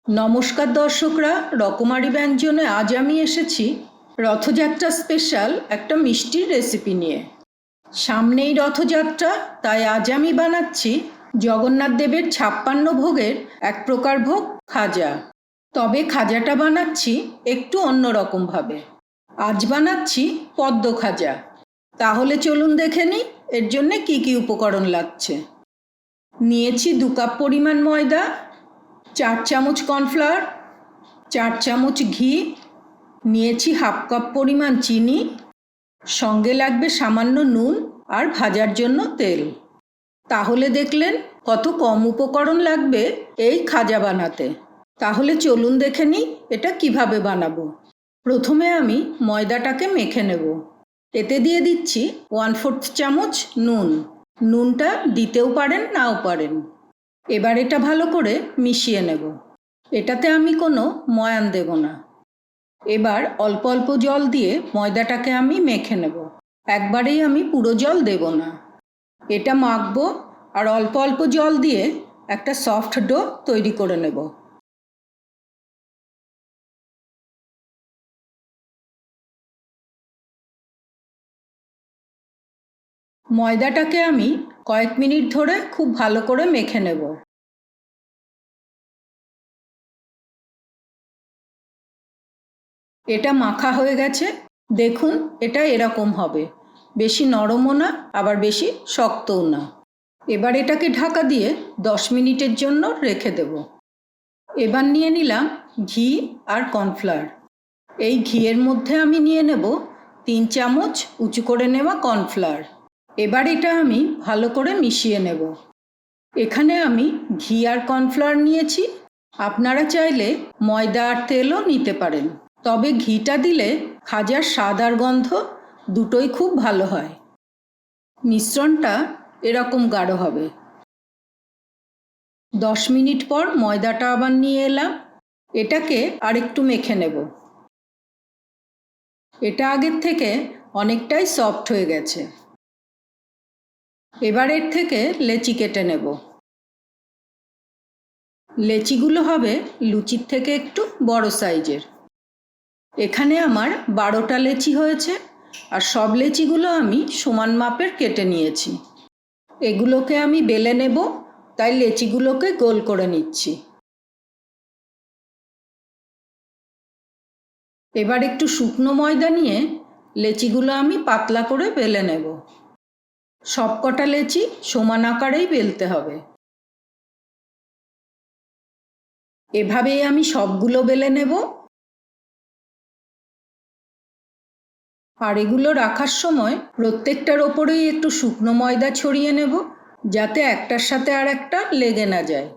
নমস্কার দর্শকরা, রকমারি ব্যঞ্জনে আজ আমি এসেছি রথযাত্রা স্পেশাল একটা মিষ্টির রেসিপি নিয়ে। সামনেই রথযাত্রা, তাই আজ আমি বানাচ্ছি জগন্নাথ দেবের 56 ভোগের এক প্রকার ভোগ খাজা। তবে খাজাটা বানাচ্ছি একটু অন্যরকমভাবে। আজ বানাচ্ছি পদ্ম খাজা। তাহলে চলুন দেখে নিই এর জন্যে কী কী উপকরণ লাগছে। নিয়েছি 2 কাপ পরিমাণ ময়দা, 4 চামচ কর্নফ্লাওয়ার, 4 চামচ ঘি, নিয়েছি হাফ কাপ পরিমাণ চিনি, সঙ্গে লাগবে সামান্য নুন আর ভাজার জন্য তেল। তাহলে দেখলেন কত কম উপকরণ লাগবে এই খাজা বানাতে। তাহলে চলুন দেখে নিই এটা কিভাবে বানাবো। প্রথমে আমি ময়দাটাকে মেখে নেব। এতে দিয়ে দিচ্ছি 1/4 চামচ নুন। নুনটা দিতেও পারেন নাও পারেন। এবার এটা ভালো করে মিশিয়ে নেব। এটাতে আমি কোনো ময়ান দেব না। এবার অল্প অল্প জল দিয়ে ময়দাটাকে আমি মেখে নেব। একবারেই আমি পুরো জল দেব না। এটা মাখবো আর অল্প অল্প জল দিয়ে একটা সফট ডো তৈরি করে নেব। ময়দাটাকে আমি কয়েক মিনিট ধরে খুব ভালো করে মেখে নেব। এটা মাখা হয়ে গেছে। দেখুন এটা এরকম হবে, বেশি নরমও না আবার বেশি শক্তও না। এবার এটাকে ঢাকা দিয়ে 10 মিনিটের জন্য রেখে দেব। এবার নিয়ে নিলাম ঘি আর কর্নফ্লাওয়ার। এই ঘিয়ের মধ্যে আমি নিয়ে নেব 3 চামচ উঁচু করে নেওয়া কর্নফ্লাওয়ার। এবার এটা আমি ভালো করে মিশিয়ে নেব। এখানে আমি ঘি আর কর্নফ্লাওয়ার নিয়েছি। আপনারা চাইলে ময়দা আর তেলও নিতে পারেন, তবে ঘিটা দিলে খাজার স্বাদ আর গন্ধ দুটোই খুব ভালো হয়। মিশ্রণটা এরকম গাঢ় হবে। 10 মিনিট পর ময়দাটা আবার নিয়ে এলাম। এটাকে আরেকটু মেখে নেব। এটা আগের থেকে অনেকটাই সফট হয়ে গেছে। এবার এর থেকে লেচি কেটে নেব। লেচিগুলো হবে লুচির থেকে একটু বড় সাইজের। এখানে আমার 12টা লেচি হয়েছে আর সব লেচিগুলো আমি সমান মাপের কেটে নিয়েছি। এগুলোকে আমি বেলে নেব, তাই লেচিগুলোকে গোল করে নিচ্ছি। এবার একটু শুকনো ময়দা নিয়ে লেচিগুলো আমি পাতলা করে বেলে নেব। সবকটা লেচি সমান আকারেই বেলতে হবে। এভাবেই আমি সবগুলো বেলে নেব। আর এগুলো রাখার সময় প্রত্যেকটার ওপরেই একটু শুকনো ময়দা ছড়িয়ে নেব, যাতে একটার সাথে আর একটা লেগে না যায়।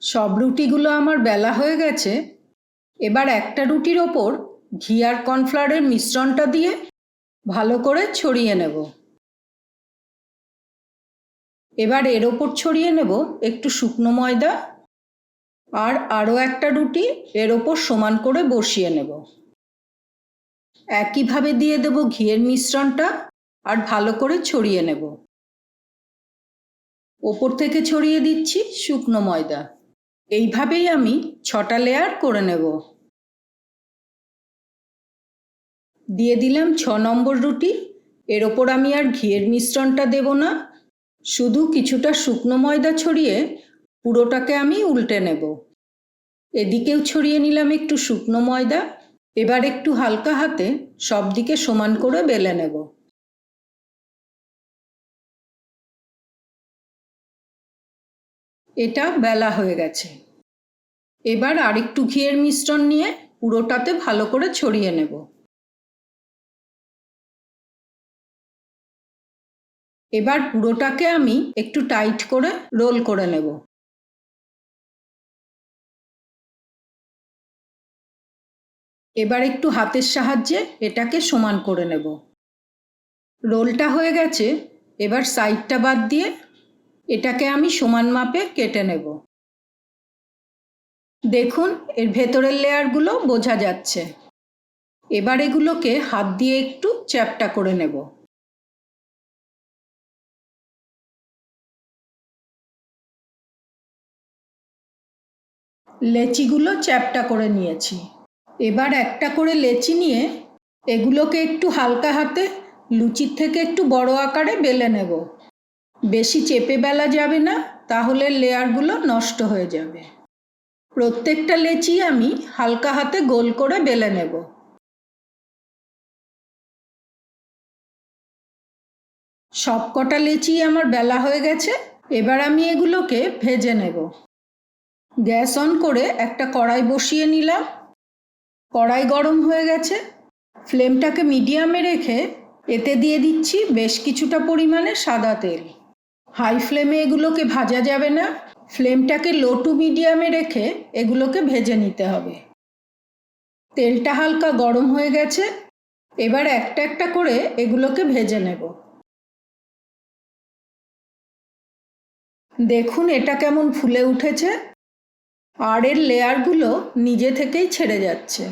সব রুটিগুলো আমার বেলা হয়ে গেছে। এবার একটা রুটির ওপর ঘি আর কর্নফ্লাওয়ারের মিশ্রণটা দিয়ে ভালো করে ছড়িয়ে নেব। এবার এর ওপর ছড়িয়ে নেব একটু শুকনো ময়দা আর আরও একটা রুটি এর ওপর সমান করে বসিয়ে নেব। একইভাবে দিয়ে দেব ঘিয়ের মিশ্রণটা আর ভালো করে ছড়িয়ে নেব। ওপর থেকে ছড়িয়ে দিচ্ছি শুকনো ময়দা। এইভাবেই আমি 6টা লেয়ার করে নেব। দিয়ে দিলাম 6 নম্বর রুটি। এর ওপর আমি আর ঘিয়ের মিশ্রণটা দেব না, শুধু কিছুটা শুকনো ময়দা ছড়িয়ে পুরোটাকে আমি উল্টে নেব। এদিকেও ছড়িয়ে নিলাম একটু শুকনো ময়দা। এবার একটু হালকা হাতে সব দিকে সমান করে বেলে নেব। এটা বেলা হয়ে গেছে। এবার আরেকটু ঘিয়ের মিশ্রণ নিয়ে পুরোটাতে ভালো করে ছড়িয়ে নেব। এবার পুরোটাকে আমি একটু টাইট করে রোল করে নেব। এবার একটু হাতের সাহায্যে এটাকে সমান করে নেব। রোলটা হয়ে গেছে। এবার সাইডটা বাদ দিয়ে এটাকে আমি সমান মাপে কেটে নেব। দেখুন এর ভেতরের লেয়ারগুলো বোঝা যাচ্ছে। এবার এগুলোকে হাত দিয়ে একটু চ্যাপ্টা করে নেব। লেচিগুলো চ্যাপ্টা করে নিয়েছি। এবার একটা করে লেচি নিয়ে এগুলোকে একটু হালকা হাতে লুচির থেকে একটু বড় আকারে বেলে নেব। বেশি চেপে বেলা যাবে না, তাহলে লেয়ারগুলো নষ্ট হয়ে যাবে। প্রত্যেকটা লেচি আমি হালকা হাতে গোল করে বেলে নেব। সবকটা লেচি আমার বেলা হয়ে গেছে। এবার আমি এগুলোকে ভেজে নেব। গ্যাস অন করে একটা কড়াই বসিয়ে নিলাম। কড়াই গরম হয়ে গেছে। ফ্লেমটাকে মিডিয়ামে রেখে এতে দিয়ে দিচ্ছি বেশ কিছুটা পরিমাণে সাদা তেল। হাই ফ্লেমে এগুলোকে ভাজা যাবে না, ফ্লেমটাকে লো টু মিডিয়ামে রেখে এগুলোকে ভেজে নিতে হবে। তেলটা হালকা গরম হয়ে গেছে। এবার একটা একটা করে এগুলোকে ভেজে নেব। দেখুন এটা কেমন ফুলে উঠেছে, আর এর লেয়ারগুলো নিজে থেকেই ছেড়ে যাচ্ছে।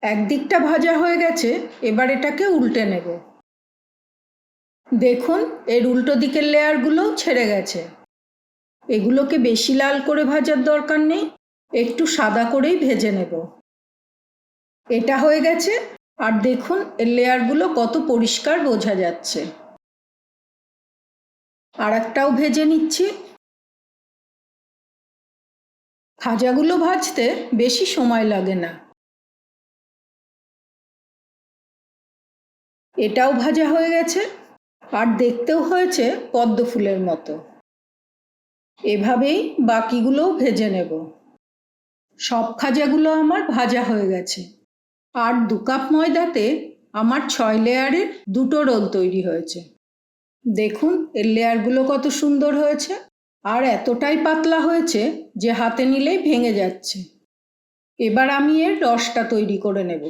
একদিকটা ভাজা হয়ে গেছে, এবার এটাকে উল্টে নেব। দেখুন এর উল্টো দিকের লেয়ারগুলোও ছেড়ে গেছে। এগুলোকে বেশি লাল করে ভাজার দরকার নেই, একটু সাদা করেই ভেজে নেব। এটা হয়ে গেছে, আর দেখুন এর লেয়ারগুলো কত পরিষ্কার বোঝা যাচ্ছে। আর একটাও ভেজে নিচ্ছি। খাজাগুলো ভাজতে বেশি সময় লাগে না। এটাও ভাজা হয়ে গেছে, আর দেখতেও হয়েছে পদ্ম ফুলের মতো। এভাবেই বাকিগুলোও ভেজে নেব। সব খাজাগুলো আমার ভাজা হয়ে গেছে। আর 2 কাপ ময়দাতে আমার 6 লেয়ারের 2টো রোল তৈরি হয়েছে। দেখুন এর লেয়ারগুলো কত সুন্দর হয়েছে, আর এতটাই পাতলা হয়েছে যে হাতে নিলেই ভেঙে যাচ্ছে। এবার আমি এর রসটা তৈরি করে নেব।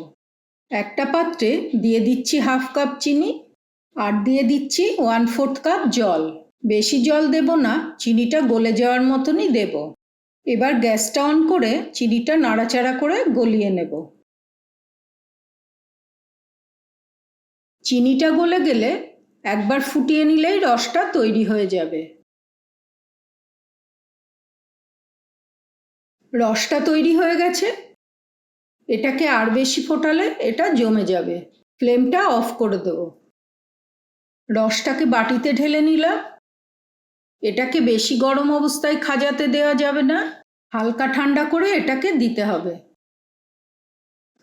একটা পাত্রে দিয়ে দিচ্ছি 1/2 কাপ চিনি, আর দিয়ে দিচ্ছি 1/4 কাপ জল। বেশি জল দেব না, চিনিটা গলে যাওয়ার মতনই দেব। এবার গ্যাসটা অন করে চিনিটা নাড়াচাড়া করে গলিয়ে নেব। চিনিটা গলে গেলে একবার ফুটিয়ে নিলেই রসটা তৈরি হয়ে যাবে। রসটা তৈরি হয়ে গেছে। এটাকে আর বেশি ফোটালে এটা জমে যাবে। ফ্লেমটা অফ করে দেব। রসটাকে বাটিতে ঢেলে নিলাম। এটাকে বেশি গরম অবস্থায় খাজাতে দেওয়া যাবে না, হালকা ঠান্ডা করে এটাকে দিতে হবে।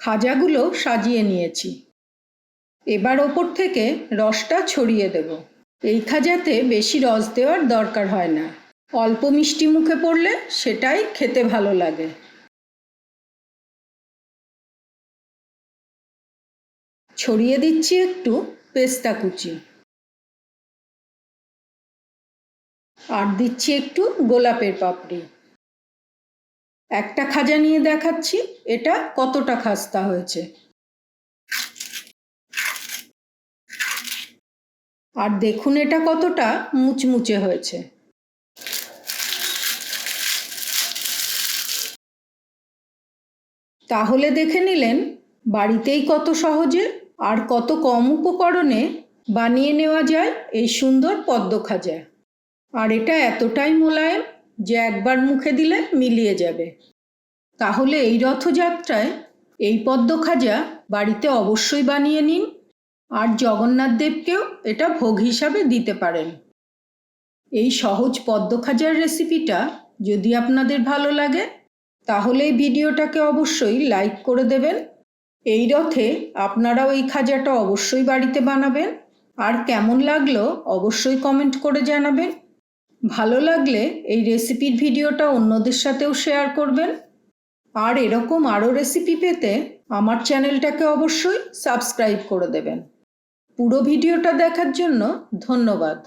খাজাগুলো সাজিয়ে নিয়েছি। এবার ওপর থেকে রসটা ছড়িয়ে দেব। এই খাজাতে বেশি রস দেওয়ার দরকার হয় না, অল্প মিষ্টি মুখে পড়লে সেটাই খেতে ভালো লাগে। ছড়িয়ে দিচ্ছি একটু পেস্তা কুচি, আর দিচ্ছি একটু গোলাপের পাপড়ি। একটা খাজা নিয়ে দেখাচ্ছি এটা কতটা খাস্তা হয়েছে। আর দেখুন এটা কতটা মুচমুচে হয়েছে। তাহলে দেখে নিলেন বাড়িতেই কত সহজে আর কত কম উপকরণে বানিয়ে নেওয়া যায় এই সুন্দর পদ্ম খাজা। আর এটা এতটাই মোলায়েম যে একবার মুখে দিলে মিলিয়ে যাবে। তাহলে এই রথযাত্রায় এই পদ্ম খাজা বাড়িতে অবশ্যই বানিয়ে নিন, আর জগন্নাথ দেবকেও এটা ভোগ হিসাবে দিতে পারেন। এই সহজ পদ্ম খাজার রেসিপিটা যদি আপনাদের ভালো লাগে তাহলে এই ভিডিওটাকে অবশ্যই লাইক করে দেবেন। এই রথে আপনারাও এই খাজাটা অবশ্যই বাড়িতে বানাবেন, আর কেমন লাগলো অবশ্যই কমেন্ট করে জানাবেন। ভালো লাগলে এই রেসিপির ভিডিওটা অন্যদের সাথেও শেয়ার করবেন। আর এরকম আরও রেসিপি পেতে আমার চ্যানেলটাকে অবশ্যই সাবস্ক্রাইব করে দেবেন। পুরো ভিডিওটা দেখার জন্য ধন্যবাদ।